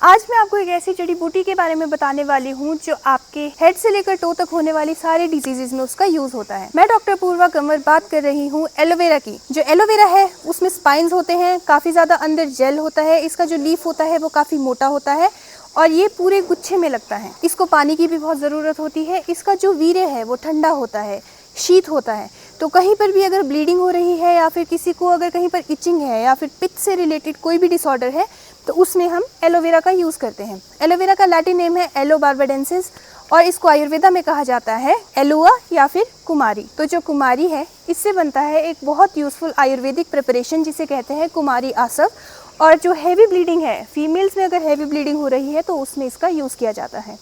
आज मैं आपको एक ऐसी जड़ी बूटी के बारे में बताने वाली हूँ जो आपके हेड से लेकर टो तक होने वाली सारे डिजीजेज में उसका यूज होता है। मैं डॉक्टर पूर्वा कंवर बात कर रही हूँ एलोवेरा की। जो एलोवेरा है उसमें स्पाइन्स होते हैं, काफी ज्यादा अंदर जेल होता है, इसका जो लीफ होता है वो काफी मोटा होता है और ये पूरे गुच्छे में लगता है। इसको पानी की भी बहुत ज़रूरत होती है। इसका जो वीर्य है वो ठंडा होता है, शीत होता है। तो कहीं पर भी अगर ब्लीडिंग हो रही है या फिर किसी को अगर कहीं पर इचिंग है या फिर पित्त से रिलेटेड कोई भी डिसऑर्डर है तो उसमें हम एलोवेरा का यूज़ करते हैं। एलोवेरा का लैटिन नेम है एलो बार्बाडेंसिस और इसको आयुर्वेदा में कहा जाता है एलोआ या फिर कुमारी। तो जो कुमारी है इससे बनता है एक बहुत यूज़फुल आयुर्वेदिक प्रिपरेशन जिसे कहते हैं कुमारी आसव। और जो हैवी ब्लीडिंग है, फीमेल्स में अगर हैवी ब्लीडिंग हो रही है तो उसमें इसका यूज़ किया जाता है।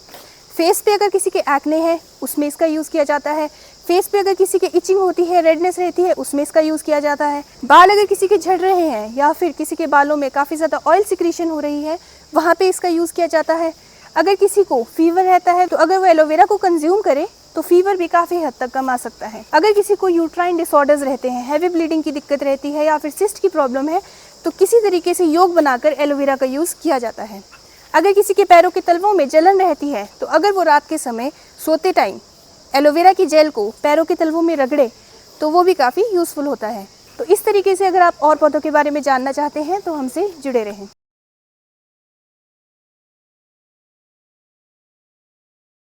फेस पे अगर किसी के एक्ने है उसमें इसका यूज़ किया जाता है। फेस पे अगर किसी के इचिंग होती है, रेडनेस रहती है, उसमें इसका यूज़ किया जाता है। बाल अगर किसी के झड़ रहे हैं या फिर किसी के बालों में काफ़ी ज़्यादा ऑयल सिक्रीशन हो रही है वहाँ पे इसका यूज़ किया जाता है। अगर किसी को फीवर रहता है तो अगर वो एलोवेरा को कंज्यूम करे तो फीवर भी काफ़ी हद तक कम आ सकता है। अगर किसी को यूट्राइन डिसऑर्डर्स रहते हैं, हैवी ब्लीडिंग की दिक्कत रहती है या फिर सिस्ट की प्रॉब्लम है तो किसी तरीके से योग बनाकर एलोवेरा का यूज़ किया जाता है। अगर किसी के पैरों के तलवों में जलन रहती है तो अगर वो रात के समय सोते टाइम एलोवेरा की जेल को पैरों के तलवों में रगड़े तो वो भी काफ़ी यूज़फुल होता है। तो इस तरीके से अगर आप और पौधों के बारे में जानना चाहते हैं तो हमसे जुड़े रहें।